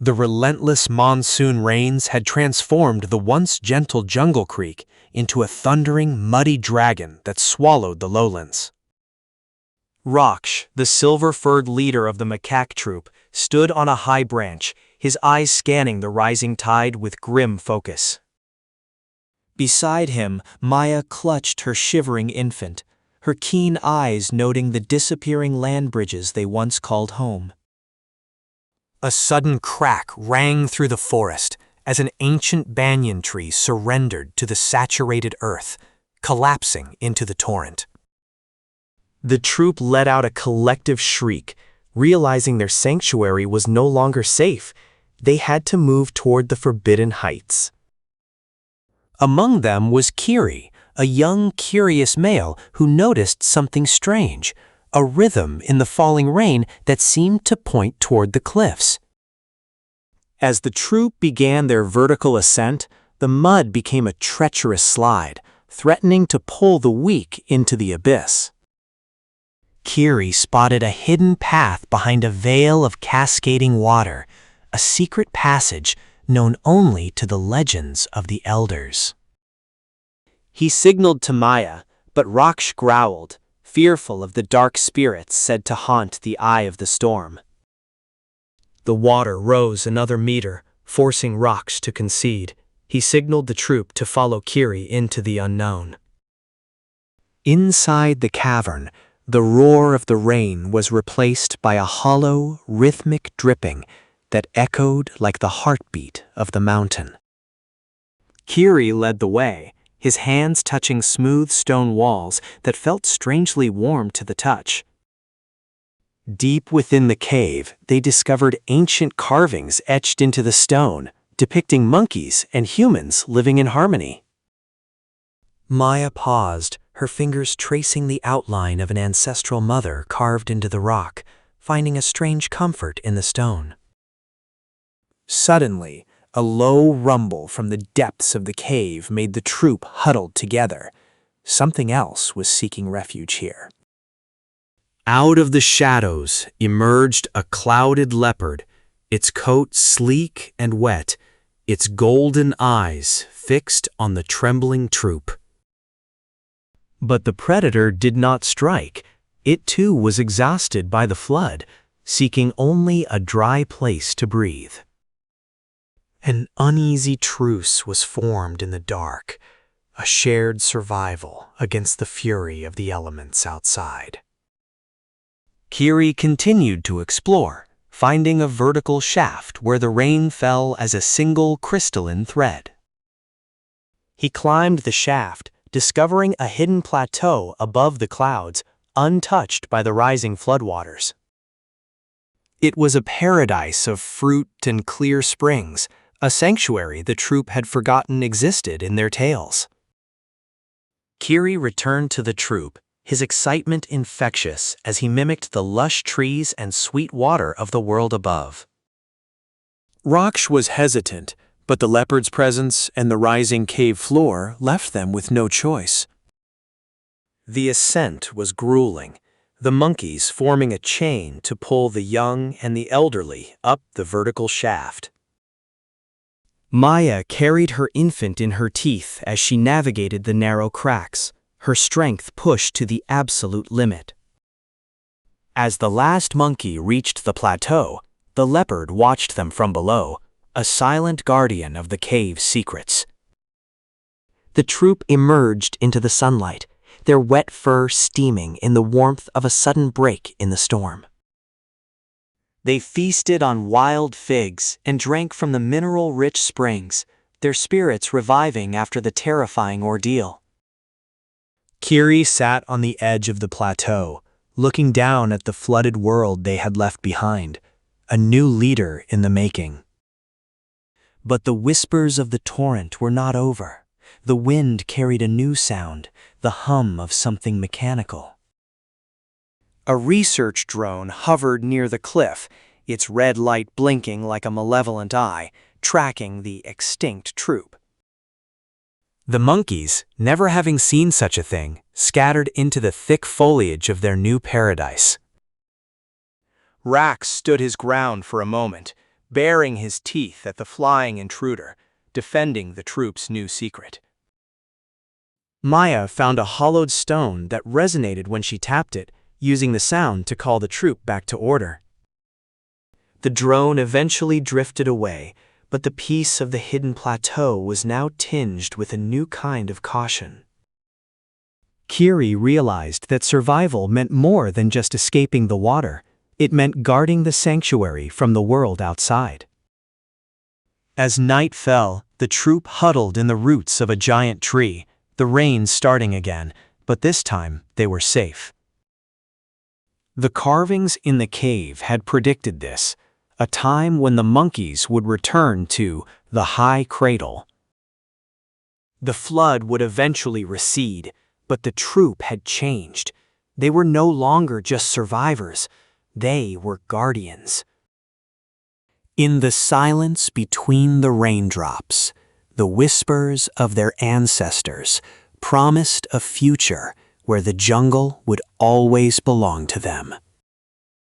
The relentless monsoon rains had transformed the once gentle jungle creek into a thundering, muddy dragon that swallowed the lowlands. Raksh, the silver-furred leader of the macaque troop, stood on a high branch, his eyes scanning the rising tide with grim focus. Beside him, Maya clutched her shivering infant, her keen eyes noting the disappearing land bridges they once called home. A sudden crack rang through the forest as an ancient banyan tree surrendered to the saturated earth, collapsing into the torrent. The troop let out a collective shriek, realizing their sanctuary was no longer safe. They had to move toward the forbidden heights. Among them was Kiri, a young, curious male who noticed something strange, a rhythm in the falling rain that seemed to point toward the cliffs. As the troop began their vertical ascent, the mud became a treacherous slide, threatening to pull the weak into the abyss. Kiri spotted a hidden path behind a veil of cascading water, a secret passage known only to the legends of the elders. He signaled to Maya, but Raksh growled, fearful of the dark spirits said to haunt the eye of the storm. The water rose another meter, forcing Raksh to concede. He signaled the troop to follow Kiri into the unknown. Inside the cavern, the roar of the rain was replaced by a hollow, rhythmic dripping that echoed like the heartbeat of the mountain. Kiri led the way, his hands touching smooth stone walls that felt strangely warm to the touch. Deep within the cave, they discovered ancient carvings etched into the stone, depicting monkeys and humans living in harmony. Maya paused, her fingers tracing the outline of an ancestral mother carved into the rock, finding a strange comfort in the stone. Suddenly, a low rumble from the depths of the cave made the troop huddled together. Something else was seeking refuge here. Out of the shadows emerged a clouded leopard, its coat sleek and wet, its golden eyes fixed on the trembling troop. But the predator did not strike. It too was exhausted by the flood, seeking only a dry place to breathe. An uneasy truce was formed in the dark, a shared survival against the fury of the elements outside. Kiri continued to explore, finding a vertical shaft where the rain fell as a single crystalline thread. He climbed the shaft, discovering a hidden plateau above the clouds, untouched by the rising floodwaters. It was a paradise of fruit and clear springs, a sanctuary the troop had forgotten existed in their tales. Kiri returned to the troop, his excitement infectious as he mimicked the lush trees and sweet water of the world above. Raksh was hesitant, but the leopard's presence and the rising cave floor left them with no choice. The ascent was grueling, the monkeys forming a chain to pull the young and the elderly up the vertical shaft. Maya carried her infant in her teeth as she navigated the narrow cracks, her strength pushed to the absolute limit. As the last monkey reached the plateau, the leopard watched them from below, a silent guardian of the cave's secrets. The troop emerged into the sunlight, their wet fur steaming in the warmth of a sudden break in the storm. They feasted on wild figs and drank from the mineral-rich springs, their spirits reviving after the terrifying ordeal. Kiri sat on the edge of the plateau, looking down at the flooded world they had left behind, a new leader in the making. But the whispers of the torrent were not over. The wind carried a new sound, the hum of something mechanical. A research drone hovered near the cliff, its red light blinking like a malevolent eye, tracking the extinct troop. The monkeys, never having seen such a thing, scattered into the thick foliage of their new paradise. Raksh stood his ground for a moment, baring his teeth at the flying intruder, defending the troop's new secret. Maya found a hollowed stone that resonated when she tapped it, using the sound to call the troop back to order. The drone eventually drifted away, but the piece of the hidden plateau was now tinged with a new kind of caution. Kiri realized that survival meant more than just escaping the water. It meant guarding the sanctuary from the world outside. As night fell, the troop huddled in the roots of a giant tree, the rain starting again, but this time they were safe. The carvings in the cave had predicted this, a time when the monkeys would return to the high cradle. The flood would eventually recede, but the troop had changed. They were no longer just survivors, they were guardians. In the silence between the raindrops, the whispers of their ancestors promised a future where the jungle would always belong to them.